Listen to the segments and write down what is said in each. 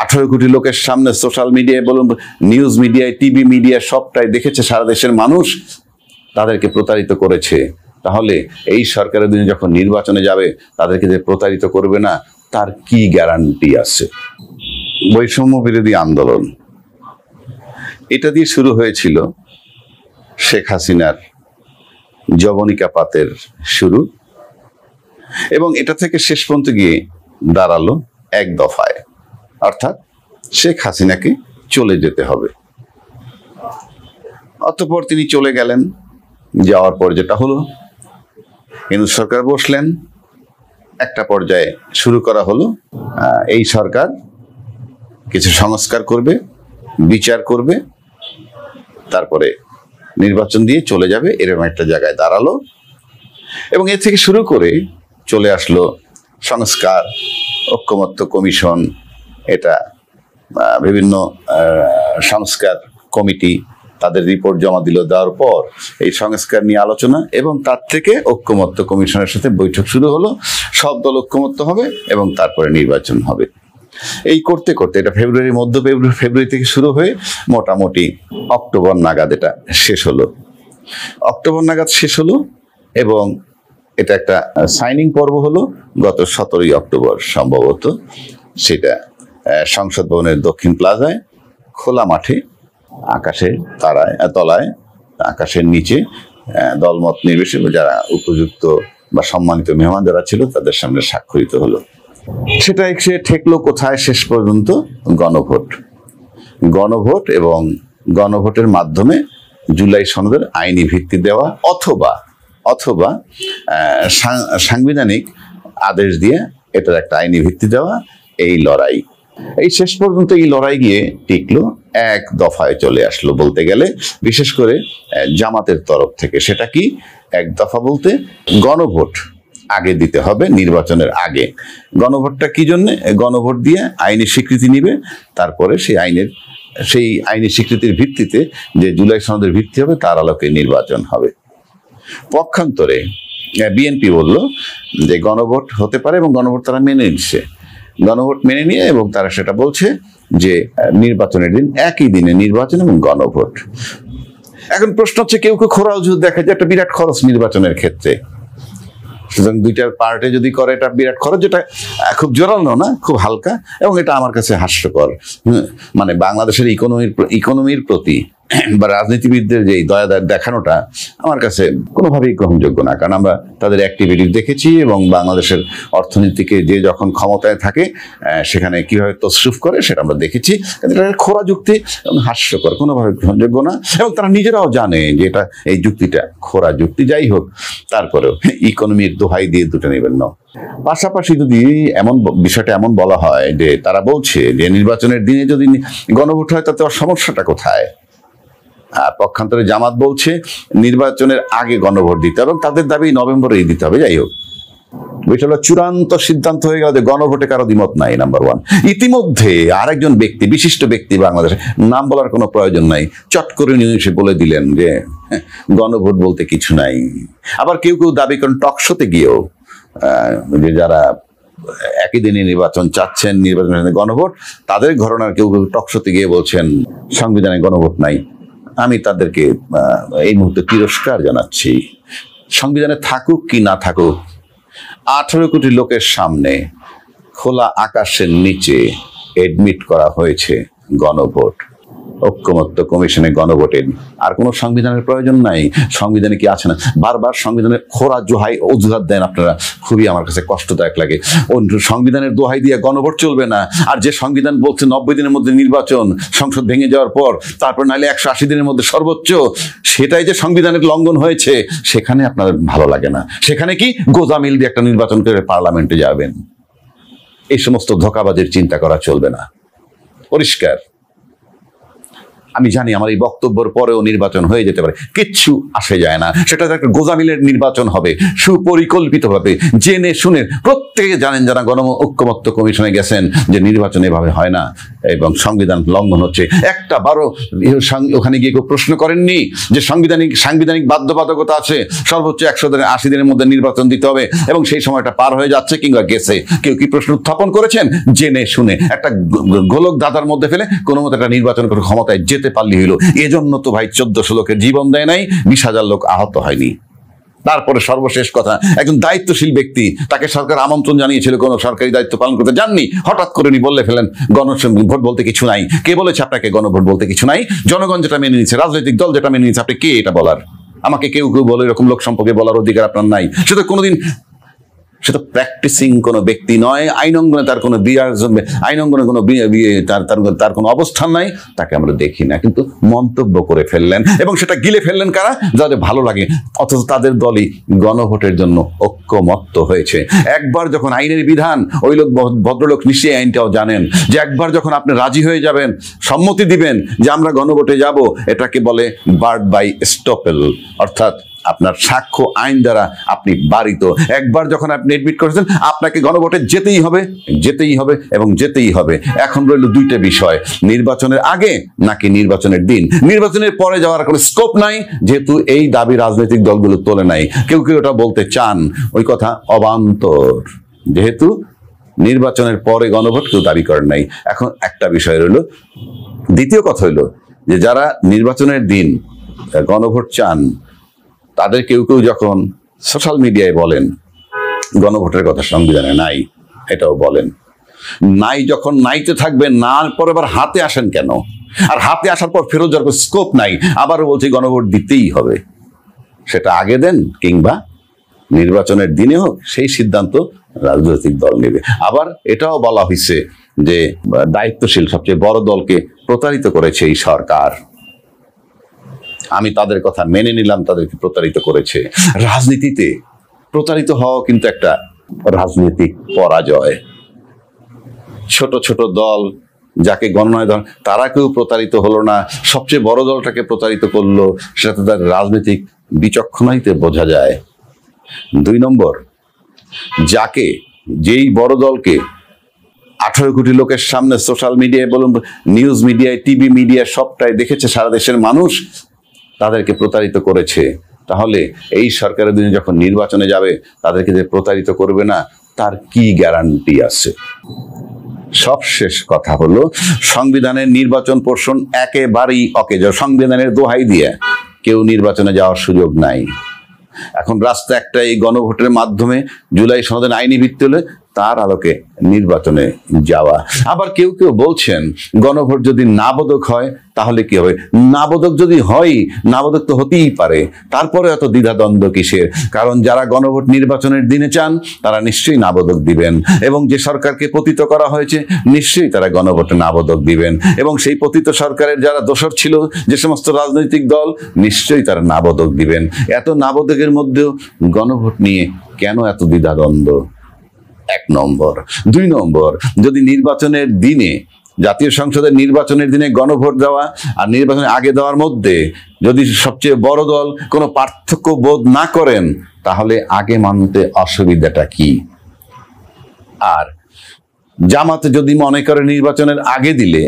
18 কোটি লোকের সামনে সোশ্যাল মিডিয়ায় বলুন, নিউজ মিডিয়ায়, টিভি মিডিয়া সবটাই দেখেছে সারা দেশের মানুষ, তাদেরকে প্রতারিত করেছে। তাহলে এই সরকারের দিনে যখন নির্বাচনে যাবে তাদেরকে যে প্রতারিত করবে না তার কি গ্যারান্টি আছে? বৈষম্য বিরোধী আন্দোলন এটা দিয়ে শুরু হয়েছিল, শেখ হাসিনার যবনিকাপাতের শুরু, এবং এটা থেকে শেষ পর্যন্ত গিয়ে দাঁড়ালো এক দফায়, অর্থাৎ শেখ হাসিনাকে চলে যেতে হবে। অতঃপর তিনি চলে গেলেন। যাওয়ার পর যেটা হলো, ইউনূস সরকার বসলেন, একটা পর্যায়ে শুরু করা হলো এই সরকার কিছু সংস্কার করবে, বিচার করবে, তারপরে নির্বাচন দিয়ে চলে যাবে, এরকম একটা জায়গায় দাঁড়ালো। এবং এর থেকে শুরু করে চলে আসলো সংস্কার, ঐকমত্য কমিশন, এটা বিভিন্ন সংস্কার কমিটি তাদের রিপোর্ট জমা দিল। দেওয়ার পর এই সংস্কার নিয়ে আলোচনা, এবং তার থেকে ঐকমত্য কমিশনের সাথে বৈঠক শুরু হলো। সব দল ঐকমত্য হবে এবং তারপরে নির্বাচন হবে। এই করতে করতে এটা মধ্য ফেব্রুয়ারি থেকে শুরু হয়ে মোটামুটি অক্টোবর নাগাদ এটা শেষ হলো। অক্টোবর নাগাদ শেষ হলো এবং এটা একটা সাইনিং পর্ব হলো গত 17ই অক্টোবর সম্ভবত। সেটা সংসদ ভবনের দক্ষিণ প্লাজায় খোলা মাঠে, আকাশের তলায়, আকাশের নিচে, দলমত নির্বিশেষে যারা উপযুক্ত বা সম্মানিত মেহমান যারা ছিল তাদের সামনে স্বাক্ষরিত হলো। সেটা এসে ঠেকলো কোথায়? শেষ পর্যন্ত গণভোট এবং গণভোটের মাধ্যমে জুলাই সনদের আইনি ভিত্তি দেওয়া অথবা সাংবিধানিক আদেশ দিয়ে এটার একটা আইনি ভিত্তি দেওয়া, এই লড়াই। এই শেষ পর্যন্ত এই লড়াই গিয়ে টিকলো, এক দফায় চলে আসলো বলতে গেলে, বিশেষ করে জামাতের তরফ থেকে। সেটা কি এক দফা বলতে? গণভোট আগে দিতে হবে নির্বাচনের আগে। গণভোটটা কি জন্যে? গণভোট দিয়ে আইনি স্বীকৃতি নিবে, তারপরে সেই আইনি স্বীকৃতির ভিত্তিতে যে জুলাই সনদের ভিত্তি হবে তার আলোকে নির্বাচন হবে। পক্ষান্তরে বিএনপি বলল যে গণভোট হতে পারে, এবং গণভোট তারা মেনে নিচ্ছে। গণভোট মেনে নিয়ে এবং তারা সেটা বলছে যে নির্বাচনের দিন একই দিনে নির্বাচন এবং গণভোট। এখন প্রশ্ন হচ্ছে, কেউ খোরা অজুহাত দেখা যায় একটা বিরাট খরচ নির্বাচনের ক্ষেত্রে। সুতরাং দুইটার পার্টে যদি করে এটা বিরাট খরচ, যেটা খুব জোরালো না, খুব হালকা, এবং এটা আমার কাছে হাস্যকর। মানে বাংলাদেশের ইকোনমির প্রতি বা রাজনীতিবিদদের যে দয়া দেখানোটা আমার কাছে কোনোভাবেই গ্রহণযোগ্য না। কারণ আমরা তাদের অ্যাক্টিভিটি দেখেছি, এবং বাংলাদেশের অর্থনীতিকে যে যখন ক্ষমতায় থাকে সেখানে কিভাবে তসরুফ করে সেটা আমরা দেখেছি। এটা খোরা যুক্তি এবং হাস্যকর, কোনোভাবে গ্রহণযোগ্য না, এবং তারা নিজেরাও জানে যে এটা এই যুক্তিটা খোরা যুক্তি। যাই হোক, তারপরেও ইকোনমির দোহাই দিয়ে দুটো নেবেন না। পাশাপাশি যদি বিষয়টা এমন বলা হয় যে তারা বলছে যে নির্বাচনের দিনে যদি গণভোট হয় তাতে সমস্যাটা কোথায়? আর পক্ষান্তরে জামাত বলছে নির্বাচনের আগে গণভোট দিতে হবে, এবং তাদের দাবি নভেম্বরেই দিতে হবে। যাই হোক, বিষয়টা চূড়ান্ত সিদ্ধান্ত হয়ে গেল যে গণভোটে কারো দ্বিমত নাই, নাম্বার ওয়ান। ইতিমধ্যে আরেকজন ব্যক্তি, বিশিষ্ট ব্যক্তি, বাংলাদেশে নাম বলার কোনো প্রয়োজন নাই, চট করে নিয়ে এসে বলে দিলেন যে গণভোট বলতে কিছু নাই। আবার কেউ দাবি করেন টকশোতে গিয়েও যে যারা একই দিনে নির্বাচন চাচ্ছেন, নির্বাচনের গণভোট, তাদের ঘটনার কেউ টকশোতে গিয়ে বলছেন সংবিধানে গণভোট নাই। আমি তাদেরকে এই মুহূর্তে তিরস্কার জানাচ্ছি। সংবিধানে থাকুক কি না থাকুক, 18 কোটি লোকের সামনে খোলা আকাশের নিচে এডমিট করা হয়েছে গণভোট। ঐকমত্য কমিশনে গণভোটের আর কোনো সংবিধানের প্রয়োজন নাই। সংবিধানে কি আছে না? বারবার সংবিধানের খোরা অজুহাত দেন আপনারা, খুবই আমার কাছে কষ্টদায়ক লাগে। সংবিধানের দোহাই দিয়ে গণভোট চলবে না, আর যে সংবিধান বলছে 90 দিনের মধ্যে নির্বাচন, সংসদ ভেঙে যাওয়ার পর, তারপর নাহলে 180 দিনের মধ্যে সর্বোচ্চ, সেটাই যে সংবিধানের লঙ্ঘন হয়েছে, সেখানে আপনার ভালো লাগে না। সেখানে কি গোজামিল দিয়ে একটা নির্বাচন করে পার্লামেন্টে যাবেন? এই সমস্ত ধোঁকাবাজের চিন্তা করা চলবে না, পরিষ্কার। আমি জানি আমার এই বক্তব্যের পরেও নির্বাচন হয়ে যেতে পারে, কিচ্ছু আসে যায় না। সেটা একটা গোজামিলের নির্বাচন হবে, সুপরিকল্পিতভাবে জেনে শুনে। প্রত্যেকে জানেন যারা গণ ঐক্যমত্য কমিশনে গেছেন যে নির্বাচন এভাবে হয় না এবং সংবিধান লঙ্ঘন হচ্ছে। একটা বারো ওখানে গিয়ে কেউ প্রশ্ন করেননি যে সাংবিধানিক বাধ্যবাধকতা আছে, সর্বোচ্চ 180 দিনের মধ্যে নির্বাচন দিতে হবে এবং সেই সময়টা পার হয়ে যাচ্ছে কিংবা গেছে। কেউ কি প্রশ্ন উত্থাপন করেছেন? জেনে শুনে একটা গোলক দাদার মধ্যে ফেলে কোনো মতো একটা নির্বাচন করে ক্ষমতায় যেতে পারলি হইলো। এজন্য তো ভাই 1400 লোকের জীবন দেয় নাই, 20,000 লোক আহত হয়নি। তারপরে সর্বশেষ কথা, একজন দায়িত্বশীল ব্যক্তি, তাকে সরকার আমন্ত্রণ জানিয়েছিল কোনো সরকারি দায়িত্ব পালন করতে, যাননি, হঠাৎ করে বলে ফেলেন গণভোট বলতে কিছু নাই। কে বলেছে আপনাকে গণভোট বলতে কিছু নাই? জনগণ যেটা মেনে নিচ্ছে, রাজনৈতিক দল যেটা মেনে নিচ্ছে, আপনি কে এটা বলার? আমাকে কেউ বলে এরকম লোক সম্পর্কে বলার অধিকার আপনার নাই। সে তো প্র্যাকটিসিং কোনো ব্যক্তি নয়, আইনঙ্গনে তার কোনো আইনঙ্গনে কোনো তার কোনো অবস্থান নাই, তাকে আমরা দেখি না, কিন্তু মন্তব্য করে ফেললেন এবং সেটা গিলে ফেললেন কারা? যাদের ভালো লাগে, অথচ তাদের দলই গণভোটের জন্য ঐক্যমত্য হয়েছে। একবার যখন আইনের বিধান, ওই লোক ভদ্রলোক নিশ্চয়ই আইনটাও জানেন, যে একবার যখন আপনি রাজি হয়ে যাবেন, সম্মতি দিবেন যে আমরা গণভোটে যাব, এটাকে বলে বার্ড বাই স্টপেল, অর্থাৎ আপনার সাক্ষ্য আইন দ্বারা আপনি বারিত। একবার যখন আপনি এডমিট করেছেন, আপনাকে গণভোটে যেতেই হবে এবং যেতেই হবে। এখন রইল দুইটা বিষয়, নির্বাচনের আগে নাকি নির্বাচনের দিন। নির্বাচনের পরে যাওয়ার কোনো স্কোপ নাই, যেহেতু এই দাবি রাজনৈতিক দলগুলো তোলে নাই। কেউ কেউ ওটা বলতে চান, ওই কথা অবান্তর, যেহেতু নির্বাচনের পরে গণভোট কেউ দাবি করেন নাই। এখন একটা বিষয় রইল, দ্বিতীয় কথা হইল যে যারা নির্বাচনের দিন গণভোট চান, তাদের কেউ কেউ যখন সোশ্যাল মিডিয়ায় বলেন গণভোটের কথা সংবিধানে নাই, এটাও বলেন নাই। যখন নাইতে থাকবেন, না পরে আবার হাতে আসেন কেন? আর হাতে আসার পর ফেরত যাওয়ার স্কোপ নাই, আবারও বলছি গণভোট দিতেই হবে। সেটা আগে দেন কিংবা নির্বাচনের দিনে হোক, সেই সিদ্ধান্ত রাজনৈতিক দল নেবে। আবার এটাও বলা হয়েছে যে দায়িত্বশীল সবচেয়ে বড় দলকে প্রতারিত করেছে এই সরকার। আমি তাদের কথা মেনে নিলাম, তাদেরকে প্রতারিত করেছে। রাজনীতিতে প্রতারিত হওয়া কিন্তু একটা রাজনৈতিক পরাজয়। ছোট ছোট দল যাকে গণনায় ধর, তারা কেউ প্রতারিত হলো না, সবচেয়ে বড় দলটাকে প্রতারিত করলো, সেটা তো তার রাজনৈতিক বিচক্ষণতায় বোঝা যায়। 2 নম্বর, যেই বড় দলকে 18 কোটি লোকের সামনে সোশ্যাল মিডিয়ায় বলুন, নিউজ মিডিয়ায়, টিভি মিডিয়া সবটাই দেখেছে সারা দেশের মানুষ, তাদেরকে প্রতারিত করেছে, তাহলে এই সরকারের দিনে যখন নির্বাচনে যাবে তাদেরকে যে প্রতারিত করবে না, তার কি গ্যারান্টি আছে? সবশেষ কথা হলো, সংবিধানের নির্বাচন পোর্শন একেবারেই অকেজ। সংবিধানের দোহাই দিয়ে কেউ নির্বাচনে যাওয়ার সুযোগ নাই। এখন রাস্তা একটা, এই গণভোটের মাধ্যমে জুলাই সনদের আইনি ভিত্তি হলে তার আলোকে নির্বাচনে যাওয়া। আবার কেউ কেউ বলছেন গণভোট যদি নাবোধক হয় তাহলে কি হবে? নাবোধক যদি হয়, নাবোধক তো হতেই পারে, তারপরে এত দ্বিধাদ্বন্দ্ব কিসের? কারণ যারা গণভোট নির্বাচনের দিনে চান তারা নিশ্চয়ই নাবোধক দিবেন, এবং যে সরকারকে পতিত করা হয়েছে নিশ্চয়ই তারা গণভোটে নাবোধক দিবেন, এবং সেই পতিত সরকারের যারা দোসর ছিল, যে সমস্ত রাজনৈতিক দল, নিশ্চয়ই তারা নাবোধক দিবেন। এত নাবোধকের মধ্যেও গণভোট নিয়ে কেন এত দ্বিধাদ্বন্দ্ব? 1 নম্বর। 2 নম্বর, যদি নির্বাচনের দিনে, জাতীয় সংসদের নির্বাচনের দিনে গণভোট দেওয়া আর নির্বাচনের আগে দেওয়ার মধ্যে যদি সবচেয়ে বড় দল কোনো পার্থক্য বোধ না করেন, তাহলে আগে মানতে অসুবিধাটা কি? আর জামাতে যদি মনে করে নির্বাচনের আগে দিলে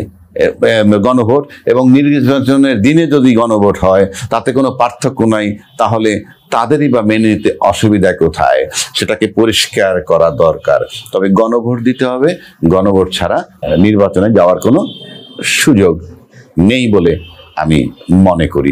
গণভোট এবং নির্বাচনের দিনে যদি গণভোট হয় তাতে কোনো পার্থক্য নাই, তাহলে তাদেরই বা মেনে নিতে অসুবিধা কোথায়? সেটাকে পরিষ্কার করা দরকার। তবে গণভোট দিতে হবে, গণভোট ছাড়া নির্বাচনে যাওয়ার কোনো সুযোগ নেই বলে আমি মনে করি।